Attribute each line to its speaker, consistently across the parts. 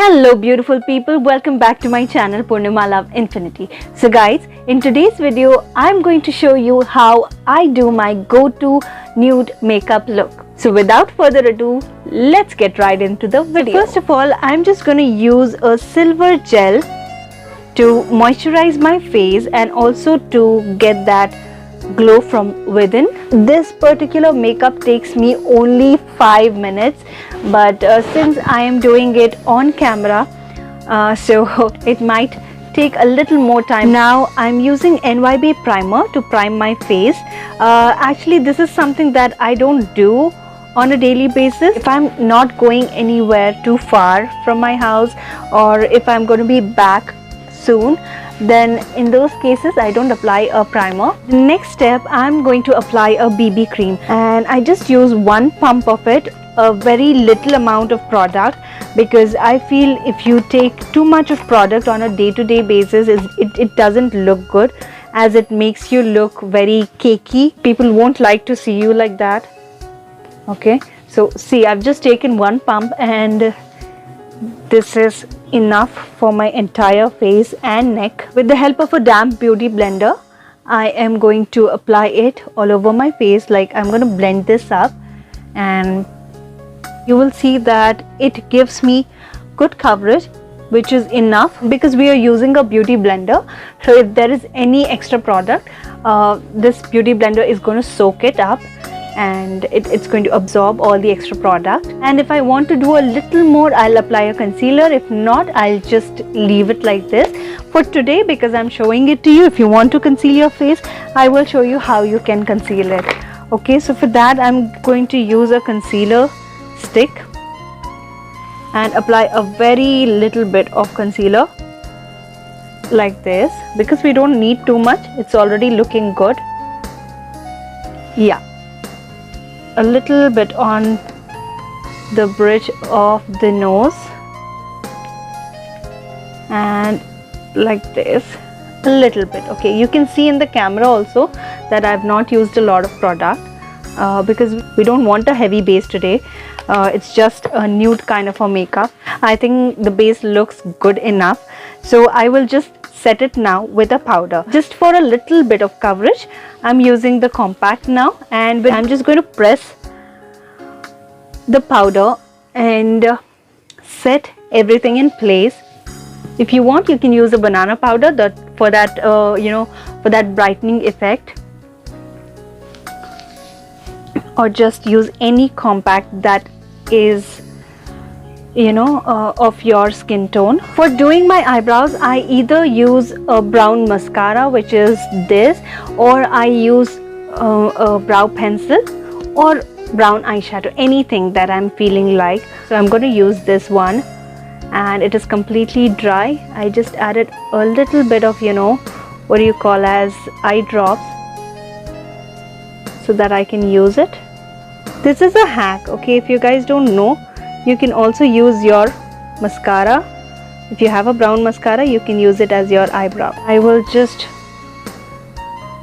Speaker 1: Hello beautiful people, welcome back to my channel Purnima Love Infinity. So guys, in today's video I'm going to show you how I do my go-to nude makeup look. So without further ado, let's get right into the video. First of all, I'm just going to use a silver gel to moisturize my face and also to get that glow from within. This particular makeup takes me only 5 minutes, but since I am doing it on camera, so it might take a little more time. Now I'm using NYB primer to prime my face. Actually this is something that I don't do on a daily basis. If I'm not going anywhere too far from my house, or if I'm going to be back soon, then in those cases I don't apply a primer. The next step, I'm going to apply a BB cream, and I just use one pump of it, a very little amount of product, because I feel if you take too much of product on a day-to-day basis, it doesn't look good, as it makes you look very cakey. People won't like to see you like that. Okay, so see, I've just taken one pump and this is enough for my entire face and neck. With the help of a damp beauty blender, I am going to apply it all over my face. Like, I'm going to blend this up, and you will see that it gives me good coverage, which is enough because we are using a beauty blender. So if there is any extra product, this beauty blender is going to soak it up, and it's going to absorb all the extra product. And if I want to do a little more, I'll apply a concealer. If not, I'll just leave it like this for today, because I'm showing it to you. If you want to conceal your face, I will show you how you can conceal it. Okay, so for that I'm going to use a concealer stick and apply a very little bit of concealer like this, because we don't need too much. It's already looking good. Yeah, a little bit on the bridge of the nose, and like this, a little bit. Okay, you can see in the camera also that I've not used a lot of product, because we don't want a heavy base today. It's just a nude kind of a makeup. I think the base looks good enough, so I will just set it now with a powder. Just for a little bit of coverage, I'm using the compact now, and I'm just going to press the powder and set everything in place. If you want, you can use a banana powder for that for that brightening effect, or just use any compact that is of your skin tone. For doing my eyebrows, I either use a brown mascara, which is this, or I use a brow pencil or brown eyeshadow, anything that I'm feeling like. So I'm going to use this one, and it is completely dry. I just added a little bit of what do you call as eye drops, so that I can use it. This is a hack, okay? If you guys don't know, you can also use your mascara. If you have a brown mascara, you can use it as your eyebrow. I will just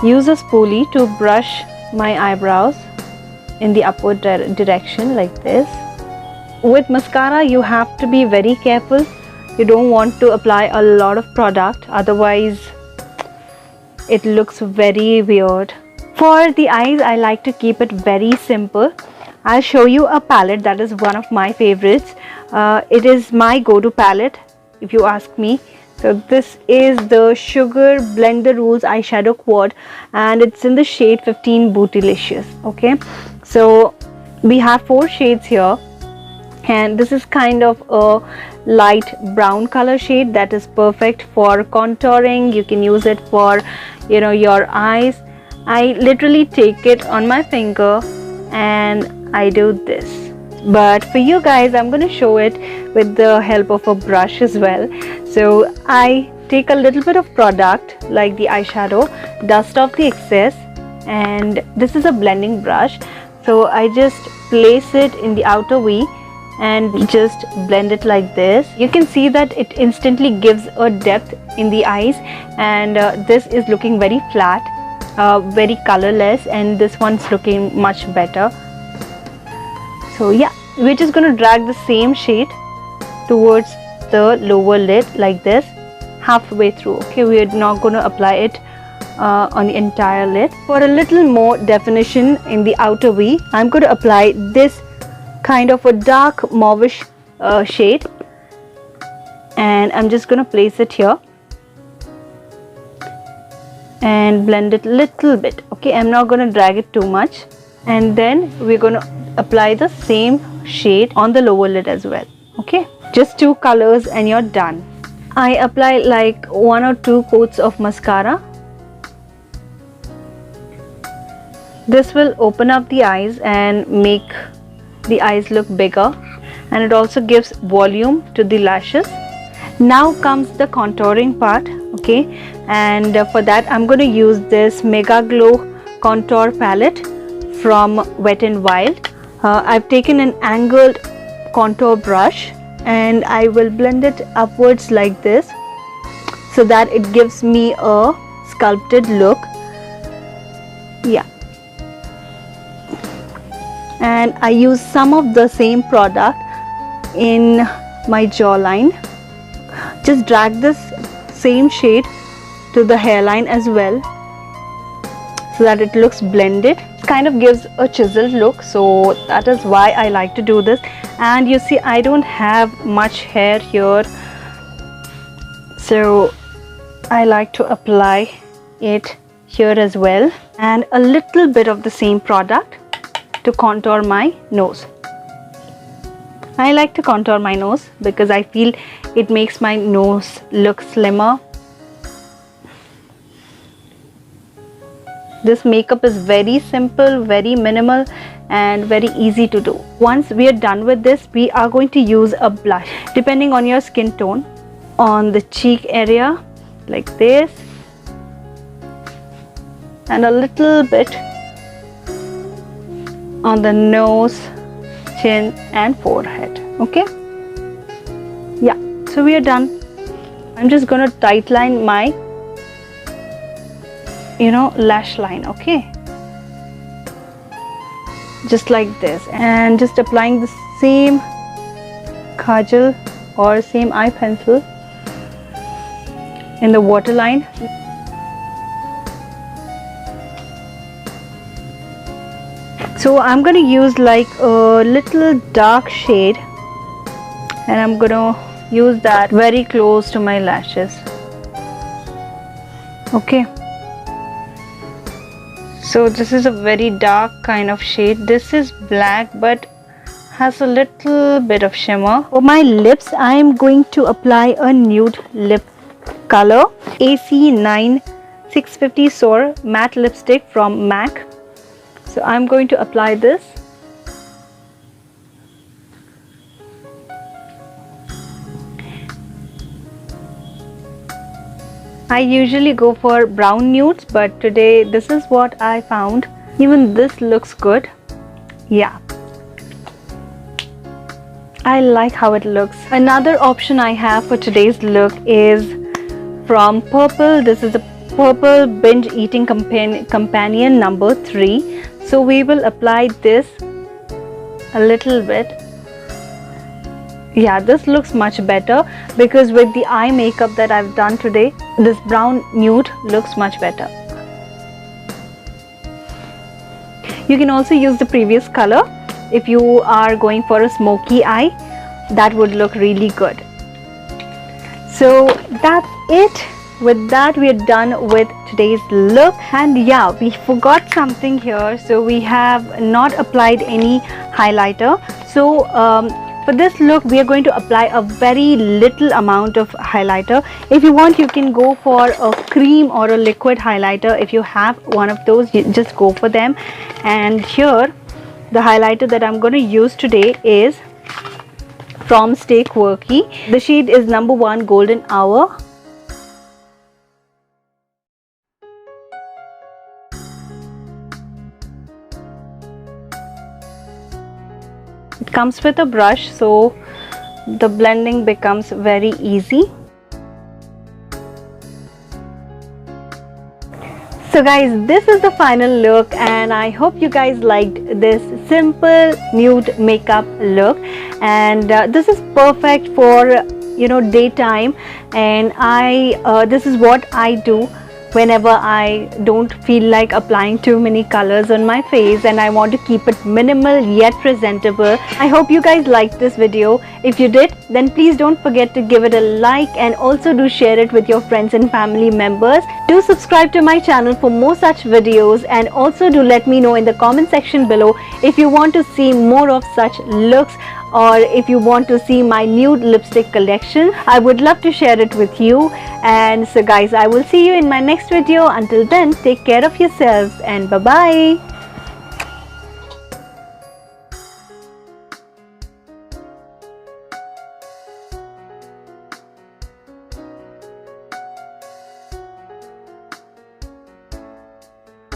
Speaker 1: use a spoolie to brush my eyebrows in the upward direction like this. With mascara, you have to be very careful. You don't want to apply a lot of product, otherwise it looks very weird. For the eyes, I like to keep it very simple. I'll show you a palette that is one of my favorites. It is my go-to palette, if you ask me. So this is the Sugar Blend the Rules eyeshadow quad, and it's in the shade 15 Bootylicious. Okay, so we have 4 shades here, and this is kind of a light brown color shade that is perfect for contouring. You can use it for your eyes. I literally take it on my finger and I do this, but for you guys I'm going to show it with the help of a brush as well. So I take a little bit of product like the eyeshadow, dust off the excess, and this is a blending brush. So I just place it in the outer V and just blend it like this. You can see that it instantly gives a depth in the eyes, and this is looking very flat, very colorless, and this one's looking much better. So yeah, we're just going to drag the same shade towards the lower lid like this, halfway through. Okay, we are not going to apply it on the entire lid. For a little more definition in the outer V, I'm going to apply this kind of a dark mauvish shade, and I'm just going to place it here and blend it little bit. Okay, I'm not going to drag it too much, and then we're going to apply the same shade on the lower lid as well. Okay, just 2 colors and you're done. I apply like 1 or 2 coats of mascara. This will open up the eyes and make the eyes look bigger, and it also gives volume to the lashes. Now comes the contouring part. Okay, and for that I'm going to use this Mega Glow contour palette from Wet n Wild. I've taken an angled contour brush and I will blend it upwards like this, so that it gives me a sculpted look. Yeah, and I use some of the same product in my jawline. Just drag this same shade to the hairline as well, so that it looks blended. It kind of gives a chiseled look, so that is why I like to do this. And you see, I don't have much hair here, so I like to apply it here as well, and a little bit of the same product to contour my nose. I like to contour my nose because I feel it makes my nose look slimmer. This makeup is very simple, very minimal, and very easy to do. Once we are done with this, we are going to use a blush depending on your skin tone, on the cheek area like this, and a little bit on the nose, chin and forehead. Okay, yeah, so we are done. I'm just going to tightline my lash line. Okay, just like this, and just applying the same kajal or same eye pencil in the waterline. So I'm going to use like a little dark shade, and I'm going to use that very close to my lashes. Okay, so this is a very dark kind of shade. This is black but has a little bit of shimmer. For my lips, I am going to apply a nude lip color, AC9 650 Soar matte lipstick from MAC. So I'm going to apply this. I usually go for brown nudes, but today this is what I found. Even this looks good. Yeah, I like how it looks. Another option I have for today's look is from Purple. This is a Purple Binge Eating Companion number 3. So we will apply this a little bit. Yeah, this looks much better because with the eye makeup that I've done today, this brown nude looks much better. You can also use the previous color if you are going for a smoky eye. That would look really good. So that's it. With that, we are done with today's look. And yeah, we forgot something here. So we have not applied any highlighter. So for this look, we are going to apply a very little amount of highlighter. If you want, you can go for a cream or a liquid highlighter. If you have one of those, you just go for them. And here, the highlighter that I'm going to use today is from Stay Quirky. The shade is number 1 Golden Hour. It comes with a brush, so the blending becomes very easy. So guys, this is the final look, and I hope you guys liked this simple nude makeup look. And this is perfect for daytime, and this is what I do whenever I don't feel like applying too many colors on my face and I want to keep it minimal yet presentable. I hope you guys liked this video. If you did, then please don't forget to give it a like, and also do share it with your friends and family members. Do subscribe to my channel for more such videos, and also do let me know in the comment section below if you want to see more of such looks, or if you want to see my nude lipstick collection. I would love to share it with you. And so guys, I will see you in my next video. Until then, take care of yourselves and bye bye.